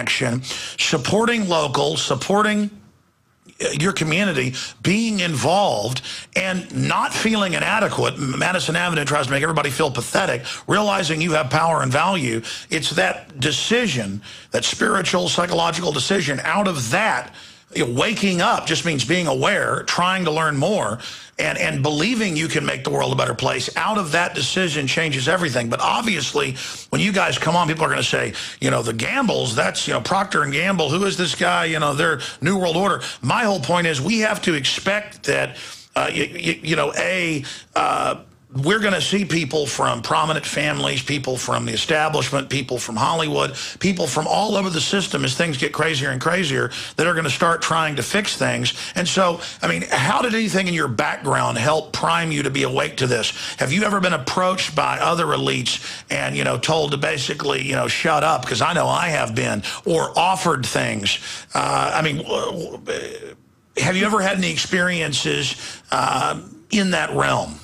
action, supporting local, supporting your community, being involved, and not feeling inadequate. Madison Avenue tries to make everybody feel pathetic, realizing you have power and value. It's that decision, that spiritual, psychological decision. Out of that, waking up just means being aware, trying to learn more, and believing you can make the world a better place. Out of that decision changes everything. But obviously, when you guys come on, people are going to say, the Gambles, that's, Procter and Gamble, who is this guy, their New World Order. My whole point is we have to expect that, we're going to see people from prominent families, people from the establishment, people from Hollywood, people from all over the system as things get crazier and crazier that are going to start trying to fix things. And so, how did anything in your background help prime you to be awake to this? Have you ever been approached by other elites and, told to basically, shut up? Because I know I have been, or offered things. Have you ever had any experiences in that realm?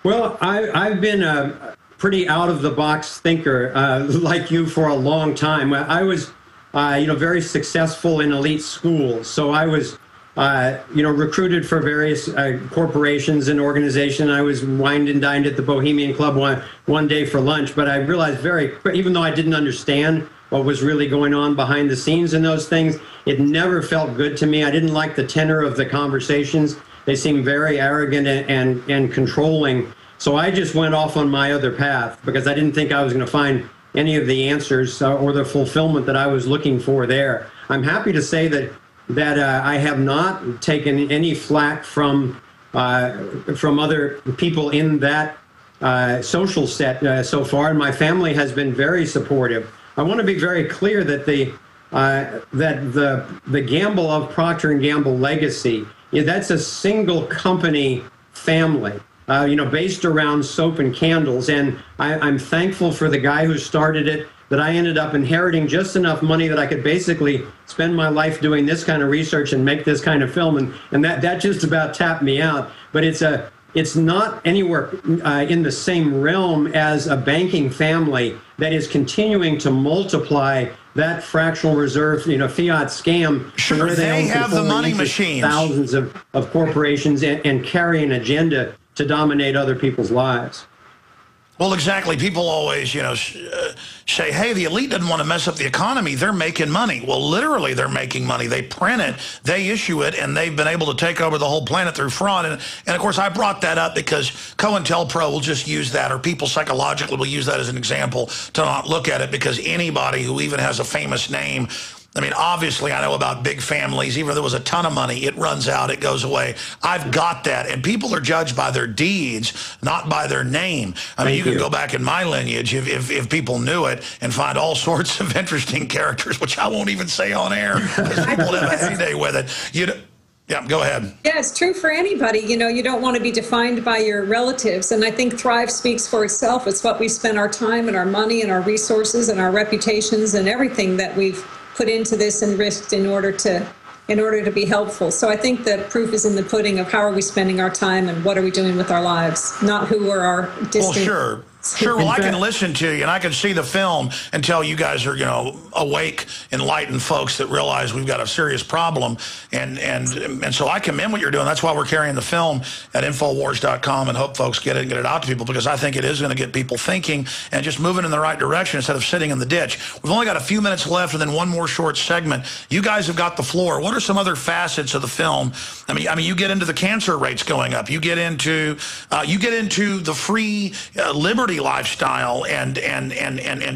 Well, I've been a pretty out-of-the-box thinker like you for a long time. I was, very successful in elite schools. So I was, recruited for various corporations and organizations. I was wined and dined at the Bohemian Club one day for lunch. But I realized even though I didn't understand what was really going on behind the scenes in those things, it never felt good to me. I didn't like the tenor of the conversations. They seemed very arrogant and controlling. So I just went off on my other path because I didn't think I was going to find any of the answers or the fulfillment that I was looking for there. I'm happy to say that I have not taken any flack from other people in that social set so far, and my family has been very supportive. I want to be very clear that the Gamble of Procter and Gamble legacy, that's a single company family. Based around soap and candles. And I'm thankful for the guy who started it, that I ended up inheriting just enough money that I could basically spend my life doing this kind of research and make this kind of film. And that just about tapped me out. But it's not anywhere in the same realm as a banking family that is continuing to multiply that fractional reserve, fiat scam. Sure, they have the money machines. Thousands of corporations and carry an agenda to dominate other people's lives. Well, exactly. People always, say, hey, the elite doesn't want to mess up the economy. They're making money. Well, literally, they're making money. They print it, they issue it, and they've been able to take over the whole planet through fraud. And of course, I brought that up because COINTELPRO will just use that, or people psychologically will use that as an example to not look at it, because anybody who even has a famous name, obviously I know about big families. Even if there was a ton of money, it runs out, it goes away. I've got that. And people are judged by their deeds, not by their name. You can go back in my lineage if people knew it and find all sorts of interesting characters, which I won't even say on air because people have a heyday with it. Yeah, go ahead. Yeah, it's true for anybody. You don't want to be defined by your relatives. And I think Thrive speaks for itself. It's what we spend our time and our money and our resources and our reputations and everything that we've put into this and risked in order to be helpful. So I think the proof is in the pudding of how are we spending our time and what are we doing with our lives, not who are our distant. Well, sure. Sure, well, I can listen to you, and I can see the film and tell you guys are, awake, enlightened folks that realize we've got a serious problem, and so I commend what you're doing. That's why we're carrying the film at Infowars.com and hope folks get it and get it out to people, because I think it is going to get people thinking and just moving in the right direction instead of sitting in the ditch. We've only got a few minutes left and then one more short segment. You guys have got the floor. What are some other facets of the film? You get into the cancer rates going up. You get into the free liberty lifestyle and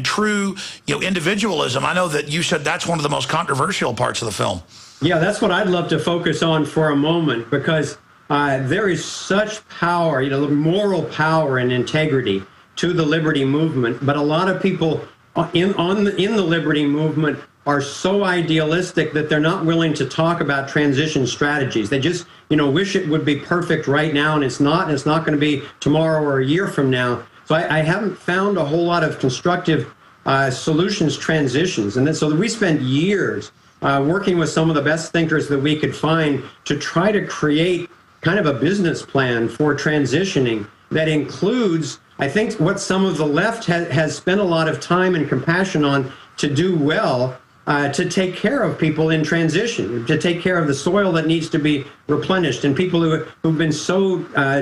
true individualism. I know that you said that's one of the most controversial parts of the film. Yeah, that's what I'd love to focus on for a moment, because there is such power, moral power and integrity to the liberty movement. But a lot of people in the liberty movement are so idealistic that they're not willing to talk about transition strategies. They just, wish it would be perfect right now, and it's not. And it's not going to be tomorrow or a year from now. So I haven't found a whole lot of constructive solutions transitions. And then, so we spent years working with some of the best thinkers that we could find to try to create kind of a business plan for transitioning that includes, I think, what some of the left has spent a lot of time and compassion on to do well, to take care of people in transition, to take care of the soil that needs to be replenished, and people who've been so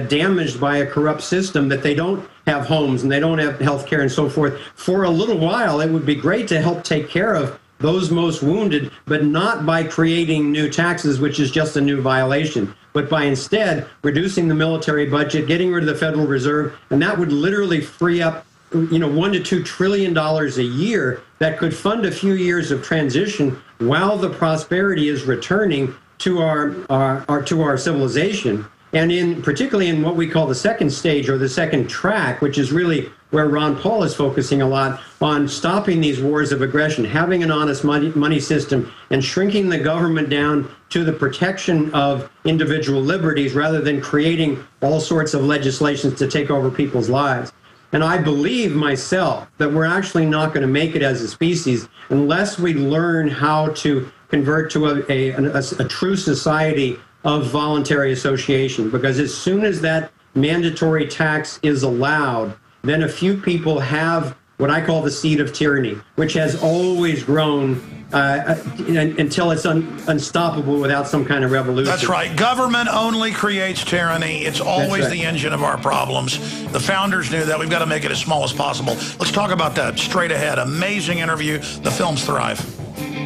damaged by a corrupt system that they don't have homes and they don't have health care and so forth. For a little while, it would be great to help take care of those most wounded, but not by creating new taxes, which is just a new violation, but by instead reducing the military budget, getting rid of the Federal Reserve, and that would literally free up $1 to $2 trillion a year that could fund a few years of transition while the prosperity is returning to our civilization. And particularly in what we call the second stage or the second track, which is really where Ron Paul is focusing a lot on stopping these wars of aggression, having an honest money system, and shrinking the government down to the protection of individual liberties rather than creating all sorts of legislations to take over people's lives. And I believe myself that we're actually not going to make it as a species unless we learn how to convert to a true society of voluntary association. Because as soon as that mandatory tax is allowed, then a few people have what I call the seed of tyranny, which has always grown until it's unstoppable without some kind of revolution. That's right. Government only creates tyranny. It's always the engine of our problems. The founders knew that. We've got to make it as small as possible. Let's talk about that straight ahead. Amazing interview. The film's Thrive.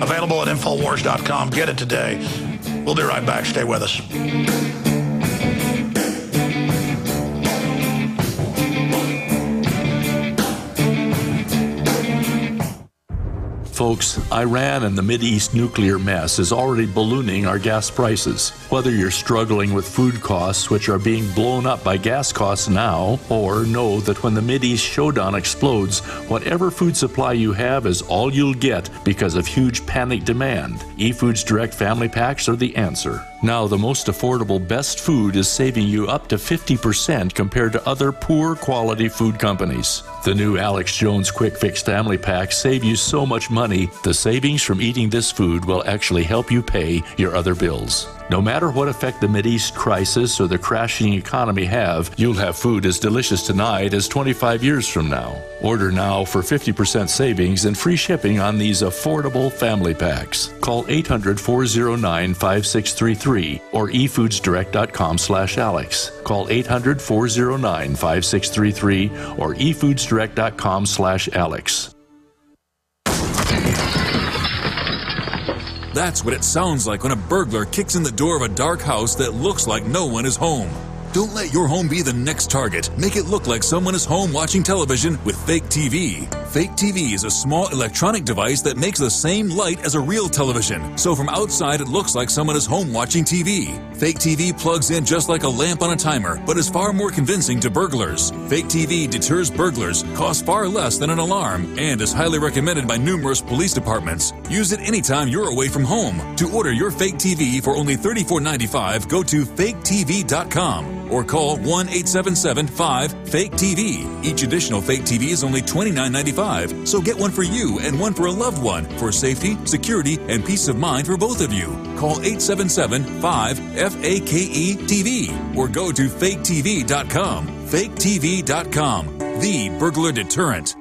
Available at Infowars.com. Get it today. We'll be right back. Stay with us. Folks, Iran and the Mideast nuclear mess is already ballooning our gas prices. Whether you're struggling with food costs, which are being blown up by gas costs now, or know that when the Mideast showdown explodes, whatever food supply you have is all you'll get because of huge panic demand, eFoods Direct Family Packs are the answer. Now, the most affordable best food is saving you up to 50% compared to other poor quality food companies. The new Alex Jones Quick Fix Family Packs save you so much money, the savings from eating this food will actually help you pay your other bills. No matter what effect the Mideast crisis or the crashing economy have, you'll have food as delicious tonight as 25 years from now. Order now for 50% savings and free shipping on these affordable family packs. Call 800-409-5633 or efoodsdirect.com/Alex. Call 800-409-5633 or efoodsdirect.com/Alex. That's what it sounds like when a burglar kicks in the door of a dark house that looks like no one is home. Don't let your home be the next target. Make it look like someone is home watching television with Fake TV. Fake TV is a small electronic device that makes the same light as a real television. So from outside, it looks like someone is home watching TV. Fake TV plugs in just like a lamp on a timer, but is far more convincing to burglars. Fake TV deters burglars, costs far less than an alarm, and is highly recommended by numerous police departments. Use it anytime you're away from home. To order your Fake TV for only $34.95, go to faketv.com. or call 1-877-5-FAKE-TV. Each additional Fake TV is only $29.95, so get one for you and one for a loved one for safety, security, and peace of mind for both of you. Call 877-5-FAKE-TV or go to faketv.com. faketv.com, the burglar deterrent.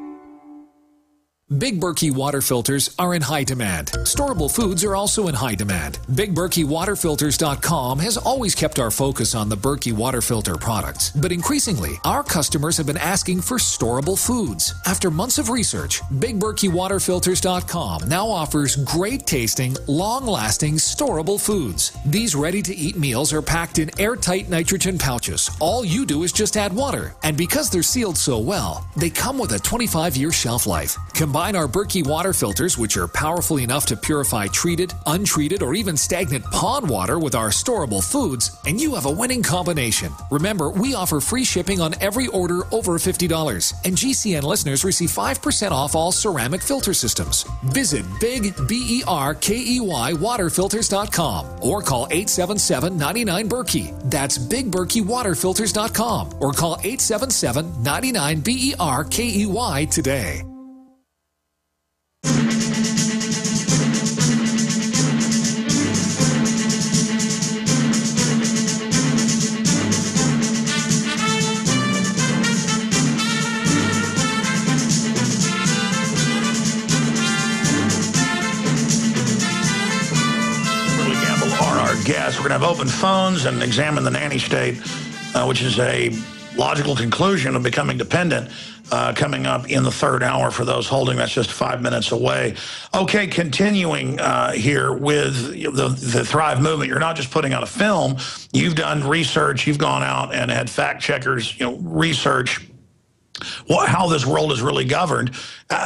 Big Berkey water filters are in high demand. Storable foods are also in high demand. BigBerkeyWaterFilters.com has always kept our focus on the Berkey water filter products, but increasingly, our customers have been asking for storable foods. After months of research, BigBerkeyWaterFilters.com now offers great tasting, long-lasting, storable foods. These ready-to-eat meals are packed in airtight nitrogen pouches. All you do is just add water, and because they're sealed so well, they come with a 25-year shelf life. Combine our Berkey water filters, which are powerful enough to purify treated, untreated, or even stagnant pond water with our storable foods, and you have a winning combination. Remember, we offer free shipping on every order over $50, and GCN listeners receive 5% off all ceramic filter systems. Visit BigBerkeyWaterFilters.com or call 877-99-BERKEY. That's BigBerkeyWaterFilters.com or call 877-99-BERKEY today. guests. We're going to have open phones and examine the nanny state, which is a logical conclusion of becoming dependent, coming up in the third hour for those holding. That's just 5 minutes away. Okay, continuing here with the Thrive movement. You're not just putting out a film. You've done research. You've gone out and had fact checkers, research how this world is really governed.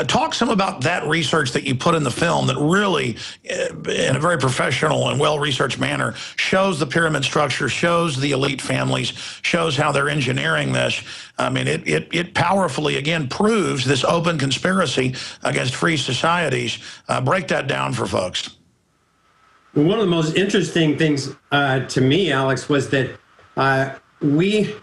Talk some about that research that you put in the film that really, in a very professional and well-researched manner, shows the pyramid structure, shows the elite families, shows how they're engineering this. I mean, it powerfully, again, proves this open conspiracy against free societies. Break that down for folks. Well, one of the most interesting things to me, Alex, was that we,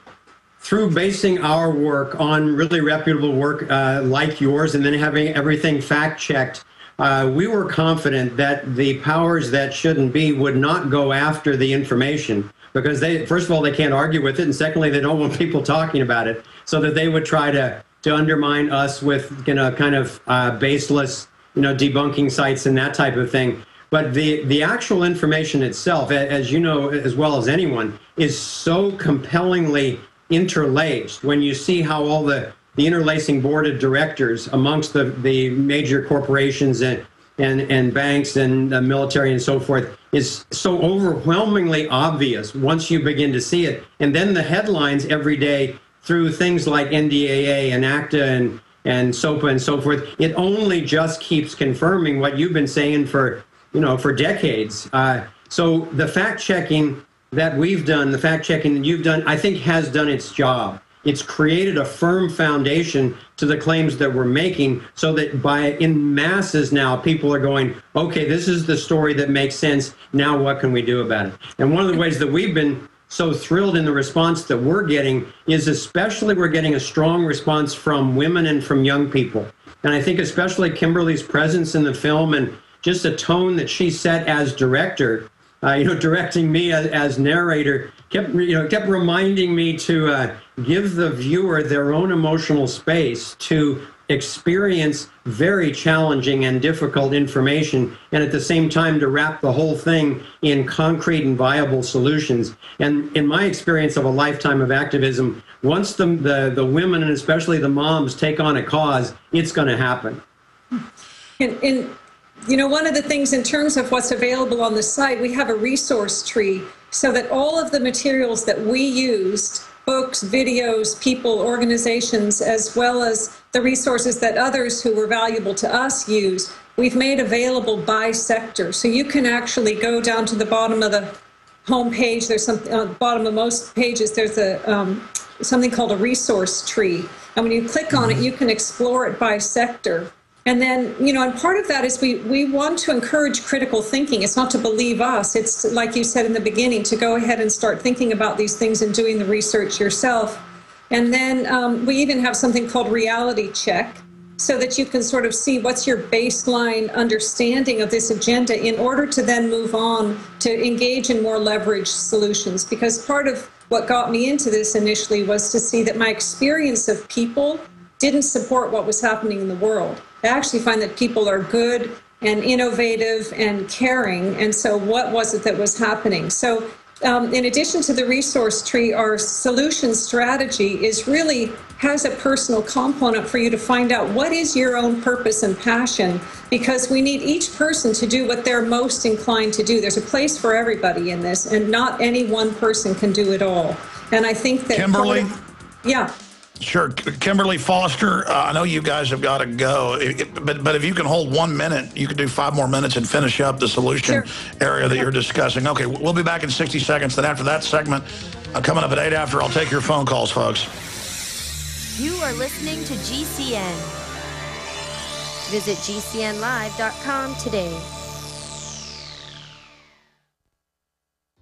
through basing our work on really reputable work like yours and then having everything fact-checked, we were confident that the powers that shouldn't be would not go after the information because they, first of all, they can't argue with it, and secondly, they don't want people talking about it, so that they would try to undermine us with kind of baseless debunking sites and that type of thing. But the actual information itself, as you know as well as anyone, is so compellingly interlaced when you see how all the interlacing board of directors amongst the major corporations and banks and the military and so forth is so overwhelmingly obvious once you begin to see it. And then the headlines every day through things like NDAA and ACTA and SOPA and so forth, it only just keeps confirming what you've been saying for decades. So the fact-checking that we've done, the fact-checking that you've done, I think has done its job. It's created a firm foundation to the claims that we're making so that in masses now, people are going, okay, this is the story that makes sense. Now what can we do about it? And one of the ways that we've been so thrilled in the response that we're getting is especially we're getting a strong response from women and from young people. And I think especially Kimberly's presence in the film and just a tone that she set as director, directing me as narrator, kept reminding me to give the viewer their own emotional space to experience very challenging and difficult information, and at the same time to wrap the whole thing in concrete and viable solutions. And in my experience of a lifetime of activism, once the women and especially the moms take on a cause, it's going to happen. One of the things in terms of what's available on the site, we have a resource tree so that all of the materials that we used, books, videos, people, organizations, as well as the resources that others who were valuable to us use, we've made available by sector. So you can actually go down to the bottom of the home page. There's something on the bottom of most pages. There's something called a resource tree. And when you click on it, you can explore it by sector. And then, and part of that is we want to encourage critical thinking. It's not to believe us. It's, like you said in the beginning, to go ahead and start thinking about these things and doing the research yourself. And then we even have something called reality check so that you can sort of see what's your baseline understanding of this agenda in order to then move on to engage in more leveraged solutions. Because part of what got me into this initially was to see that my experience of people didn't support what was happening in the world. I actually find that people are good and innovative and caring. And so what was it that was happening? So in addition to the resource tree, our solution strategy has a personal component for you to find out what is your own purpose and passion, because we need each person to do what they're most inclined to do. There's a place for everybody in this, and not any one person can do it all. And I think that Kimberly? Yeah. Sure. Kimberly, Foster, I know you guys have got to go, but if you can hold 1 minute, you could do 5 more minutes and finish up the solution area that you're discussing. Okay, we'll be back in 60 seconds. Then after that segment, coming up at 8 after, I'll take your phone calls, folks. You are listening to GCN. Visit GCNlive.com today.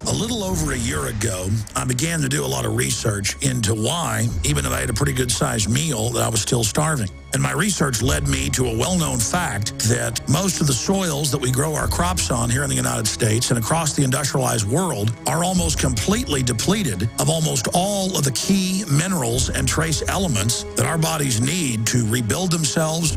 A little over a year ago, I began to do a lot of research into why, even though I had a pretty good-sized meal, that I was still starving. And my research led me to a well-known fact that most of the soils that we grow our crops on here in the United States and across the industrialized world are almost completely depleted of almost all of the key minerals and trace elements that our bodies need to rebuild themselves,